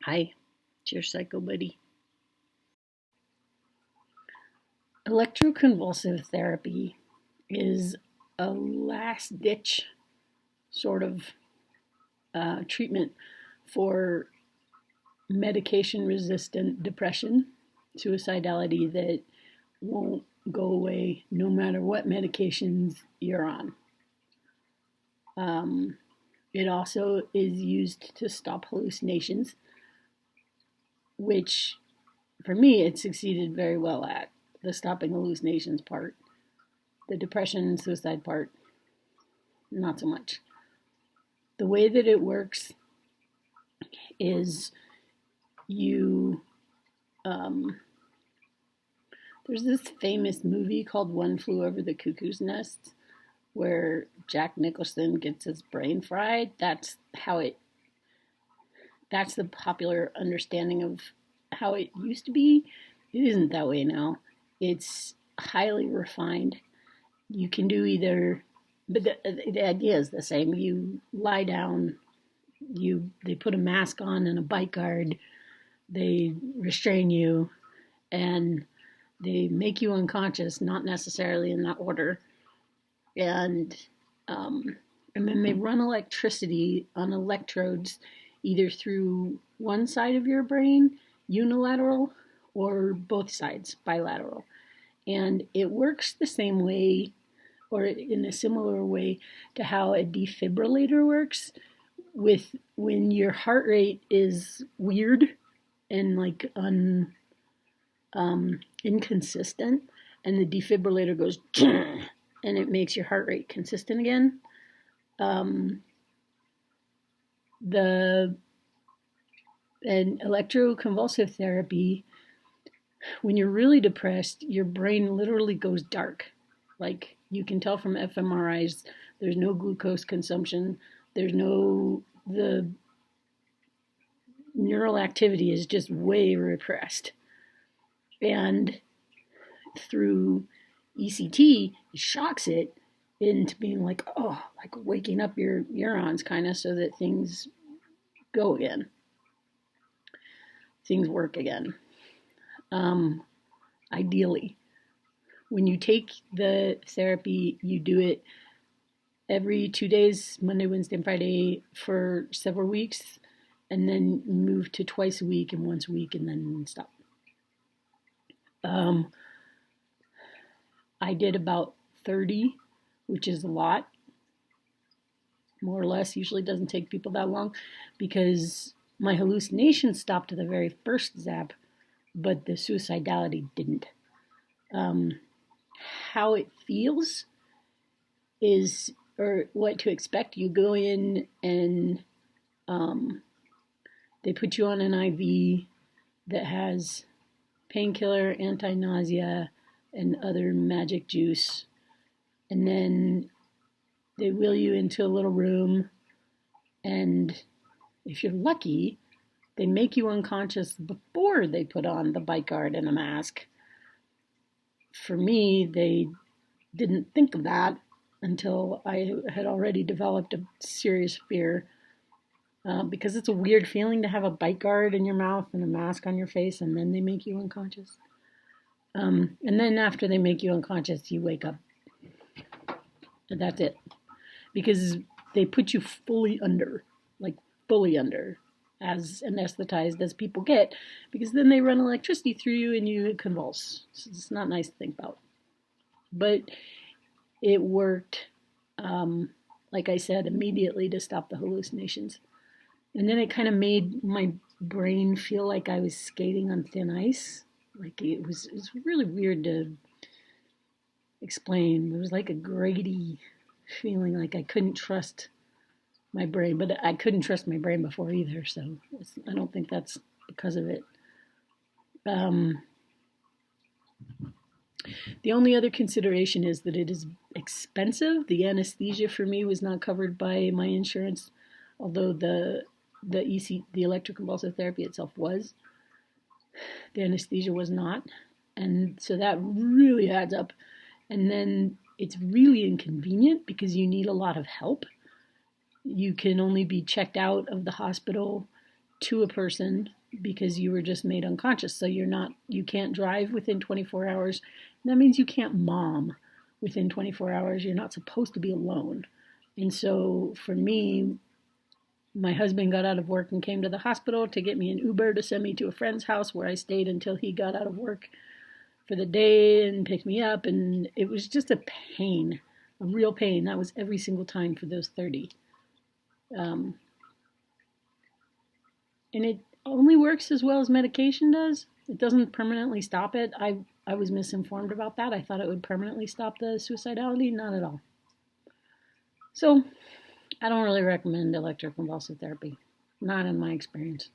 Hi, it's your psycho buddy. Electroconvulsive therapy is a last ditch sort of treatment for medication resistant depression, suicidality that won't go away no matter what medications you're on. Um, it also is used to stop hallucinations, which for me it succeeded very well at the stopping hallucinations part. The depression and suicide part, not so much. The way that it works is you, um, there's this famous movie called One Flew Over the Cuckoo's Nest where Jack Nicholson gets his brain fried. That's the popular understanding of how it used to be. It isn't that way now. It's highly refined. You can do either, but the idea is the same. You lie down, they put a mask on and a bite guard, they restrain you, and they make you unconscious, not necessarily in that order, and um, and then they run electricity on electrodes either through one side of your brain, unilateral, or both sides, bilateral. And it works the same way or in a similar way to how a defibrillator works with when your heart rate is weird and like inconsistent and the defibrillator goes and it makes your heart rate consistent again. um, the and electroconvulsive therapy, when you're really depressed, your brain literally goes dark. Like you can tell from fMRIs, there's no glucose consumption. There's no the neural activity is just way repressed. And through ECT, it shocks it into being like, oh, like waking up your neurons kind of so that things go again, things work again. Um, Ideally, when you take the therapy, you do it every 2 days, Monday, Wednesday, and Friday for several weeks, and then move to twice a week and once a week, and then stop. Um, I did about 30, which is a lot, more or less. Usually doesn't take people that long because my hallucinations stopped at the very first zap, but the suicidality didn't. Um, how it feels is, or what to expect. You go in and um, they put you on an IV that has painkiller, anti nausea, and other magic juice. And then they wheel you into a little room. And if you're lucky, they make you unconscious before they put on the bite guard and a mask. For me, they didn't think of that until I had already developed a serious fear, because it's a weird feeling to have a bite guard in your mouth and a mask on your face, and then they make you unconscious. And then after they make you unconscious, you wake up. And that's it. Because they put you fully under, like fully under, as anesthetized as people get, because then they run electricity through you and you convulse. So it's not nice to think about. But it worked, um, like I said, immediately to stop the hallucinations. And then it kind of made my brain feel like I was skating on thin ice. Like it was really weird to explain. It was like a grady feeling, like I couldn't trust my brain, but I couldn't trust my brain before either. So I don't think that's because of it. Um, the only other consideration is that it is expensive. The anesthesia for me was not covered by my insurance, although the electroconvulsive therapy itself was. The anesthesia was not, and so that really adds up. And then it's really inconvenient because you need a lot of help. You can only be checked out of the hospital to a person because you were just made unconscious. So you can't drive within 24 hours. That means you can't mom within 24 hours. You're not supposed to be alone. And so for me, my husband got out of work and came to the hospital to get me an Uber to send me to a friend's house where I stayed until he got out of work for the day and picked me up. And it was just a pain, a real pain. That was every single time for those 30. Um, and it only works as well as medication does. It doesn't permanently stop it. I was misinformed about that. I thought it would permanently stop the suicidality. Not at all. So I don't really recommend electroconvulsive therapy. Not in my experience.